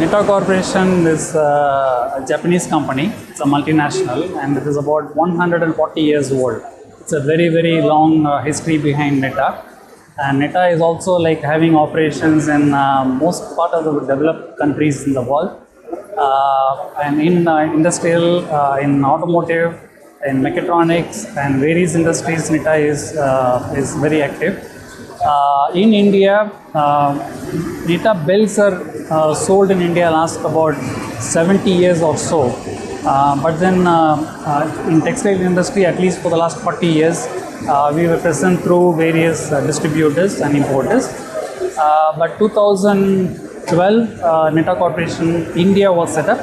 NITTA Corporation is a Japanese company. It's a multinational and it is about 140 years old. It's a very, very long history behind NITTA. And NITTA is also like having operations in most part of the developed countries in the world. And in industrial, in automotive, in mechatronics and various industries, NITTA is very active. In India, NITTA belts are sold in India last about 70 years or so. But then in textile industry, at least for the last 40 years, we were present through various distributors and importers. But 2012, NITTA Corporation India was set up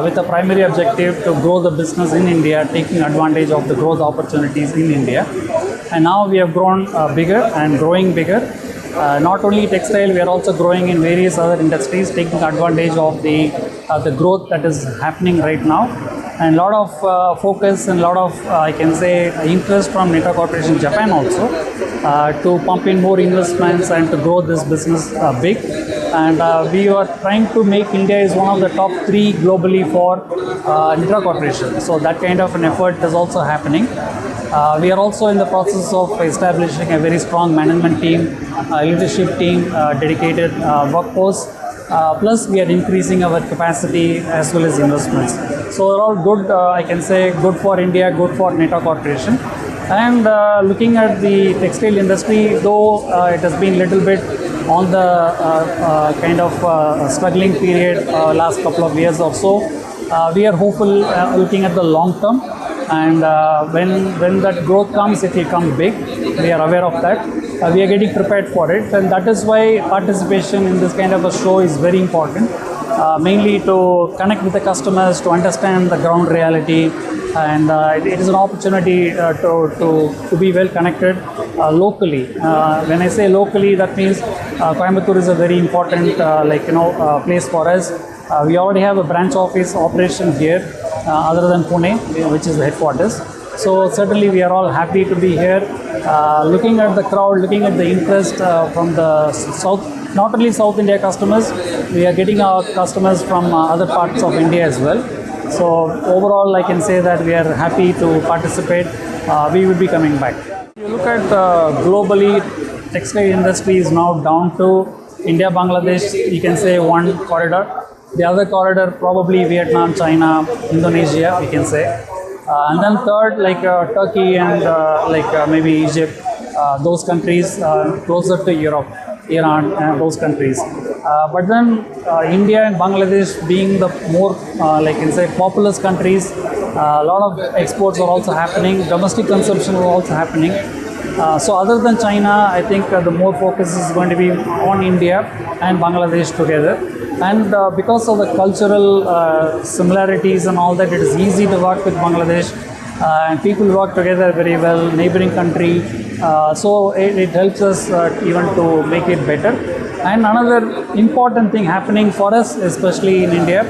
with a primary objective to grow the business in India, taking advantage of the growth opportunities in India. And now we have grown bigger and growing bigger. Not only textile, we are also growing in various other industries, taking advantage of the growth that is happening right now. And a lot of focus and a lot of, I can say, interest from NITTA Corporation Japan also to pump in more investments and to grow this business big. And we are trying to make India is one of the top 3 globally for NITTA Corporation. So that kind of an effort is also happening. We are also in the process of establishing a very strong management team, leadership team, dedicated workforce. Plus we are increasing our capacity as well as investments. So they're all good, I can say, good for India, good for NITTA Corporation. And looking at the textile industry, though it has been a little bit on the kind of struggling period last couple of years or so, we are hopeful looking at the long term. And when that growth comes, it will come big. We are aware of that. We are getting prepared for it, and that is why participation in this kind of a show is very important. Mainly to connect with the customers, to understand the ground reality, and it is an opportunity to be well connected locally. When I say locally, that means Coimbatore is a very important place for us. We already have a branch office operation here, other than Pune, which is the headquarters. So certainly we are all happy to be here, looking at the crowd, looking at the interest from the south, not only South India customers, we are getting our customers from other parts of India as well. So overall, I can say that we are happy to participate. We will be coming back. If you look at globally, textile industry is now down to India, Bangladesh, you can say one corridor. The other corridor probably Vietnam, China, Indonesia, we can say. And then third, like Turkey and maybe Egypt, those countries closer to Europe, Iran, and those countries. But then India and Bangladesh being the more, populous countries, a lot of exports are also happening, domestic consumption is also happening. So other than China, I think the more focus is going to be on India and Bangladesh together. And because of the cultural similarities and all that, it is easy to work with Bangladesh. And people work together very well, neighboring country. So it helps us even to make it better. And another important thing happening for us, especially in India,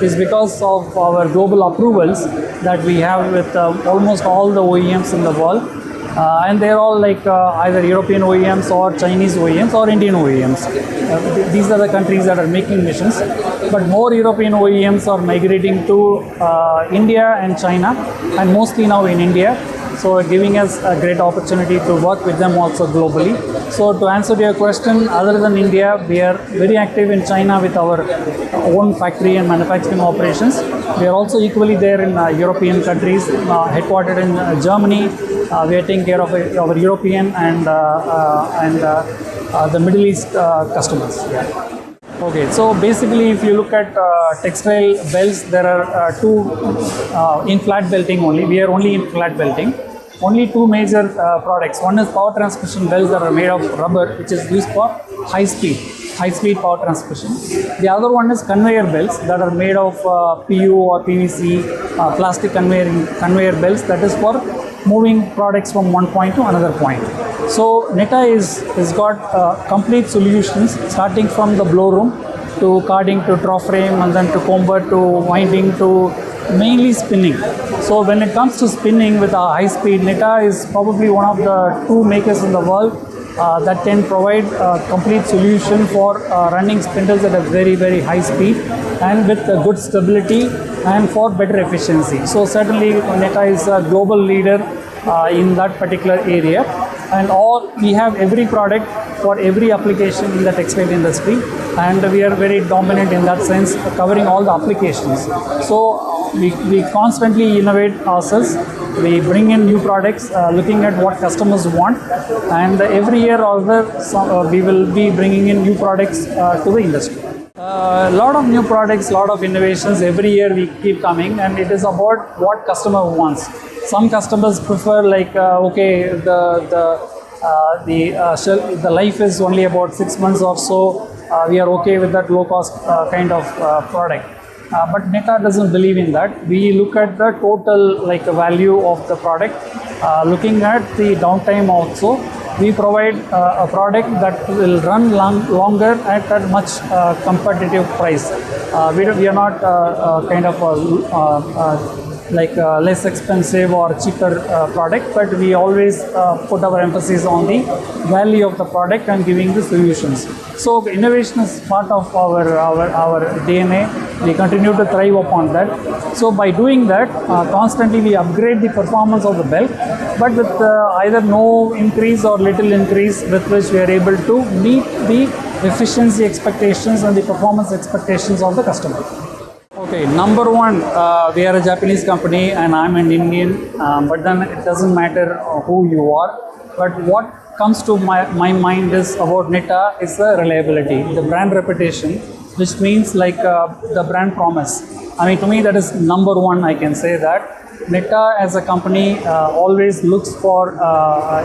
is because of our global approvals that we have with almost all the OEMs in the world. And they're all either European OEMs or Chinese OEMs or Indian OEMs. These are the countries that are making machines. But more European OEMs are migrating to India and China, and mostly now in India. So giving us a great opportunity to work with them also globally. So to answer your question, other than India, we are very active in China with our own factory and manufacturing operations. We are also equally there in European countries, headquartered in Germany. We are taking care of our European and the Middle East customers. Yeah. Okay, so basically if you look at textile belts, there are two in flat belting only. We are only in flat belting. Only 2 major products. One is power transmission belts that are made of rubber, which is used for high speed power transmission. The other one is conveyor belts that are made of PU or PVC plastic conveyor belts, that is for moving products from one point to another point. So NITTA is got complete solutions, starting from the blow room to carding to trough frame, and then to comber to winding to mainly spinning. So when it comes to spinning with a high speed, NITTA is probably one of the 2 makers in the world that can provide a complete solution for running spindles at a very, very high speed and with good stability and for better efficiency. So certainly NITTA is a global leader in that particular area, and we have every product for every application in the textile industry, and we are very dominant in that sense, covering all the applications. So we constantly innovate ourselves. We bring in new products, looking at what customers want, and every year also we will be bringing in new products to the industry. A lot of new products, lot of innovations. Every year we keep coming, and it is about what customer wants. Some customers prefer the life is only about 6 months or so. We are okay with that low cost kind of product. But NITTA doesn't believe in that. We look at the total value of the product, looking at the downtime also. We provide a product that will run longer at a much competitive price. We are not less expensive or cheaper product, but we always put our emphasis on the value of the product and giving the solutions. So innovation is part of our DNA. We continue to thrive upon that. So by doing that, constantly we upgrade the performance of the belt, but with either no increase or little increase, with which we are able to meet the efficiency expectations and the performance expectations of the customer. Okay, number one, we are a Japanese company and I'm an Indian, but then it doesn't matter who you are. But what comes to my mind is about NITTA is the reliability, the brand reputation, which means the brand promise. I mean, to me that is number one. I can say that NITTA as a company always looks for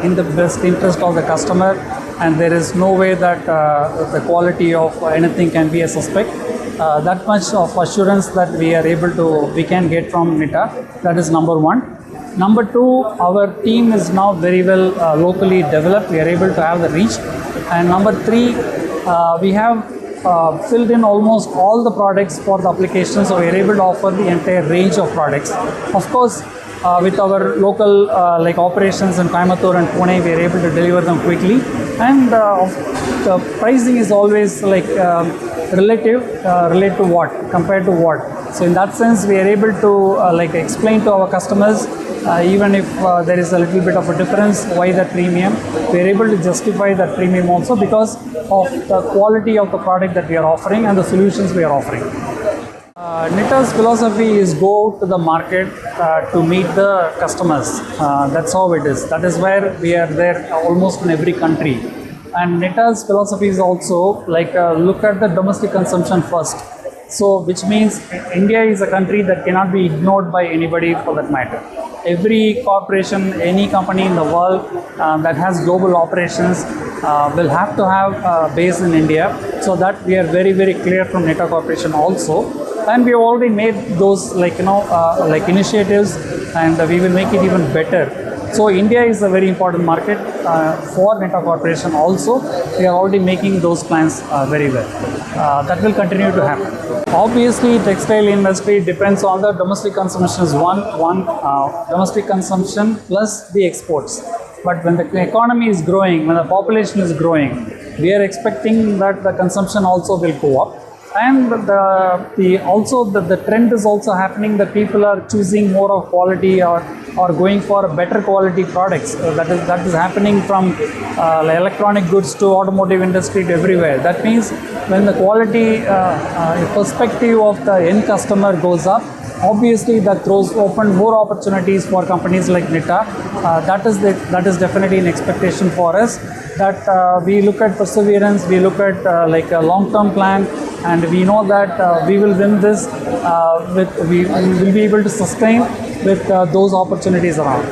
in the best interest of the customer, and there is no way that the quality of anything can be a suspect. That much of assurance that we can get from NITTA. That is number one. Number two, our team is now very well locally developed. We are able to have the reach. And number three, we have filled in almost all the products for the application, so we are able to offer the entire range of products. Of course, with our local operations in Coimbatore and Pune, we are able to deliver them quickly. And the pricing is always relative to what, compared to what. So in that sense, we are able to explain to our customers, even if there is a little bit of a difference, why that premium. We are able to justify that premium also because of the quality of the product that we are offering and the solutions we are offering. NITTA's philosophy is go to the market to meet the customers. That's how it is. That is where we are there almost in every country. And NITTA's philosophy is also look at the domestic consumption first. So which means India is a country that cannot be ignored by anybody for that matter. Every corporation, any company in the world that has global operations will have to have a base in India. So that we are very, very clear from NITTA Corporation also. And we have already made those initiatives, and we will make it even better. So India is a very important market for NITTA Corporation also. We are already making those plans very well. That will continue to happen. Obviously, textile industry depends on the domestic consumption is one domestic consumption plus the exports. But when the economy is growing, when the population is growing, we are expecting that the consumption also will go up. And the trend is also happening that people are choosing more of quality or going for better quality products. That is happening from electronic goods to automotive industry to everywhere. That means when the quality perspective of the end customer goes up, obviously that throws open more opportunities for companies like NITTA. That is definitely an expectation for us, that we look at perseverance, we look at a long-term plan, and we know that we will win this, we will be able to sustain with those opportunities around.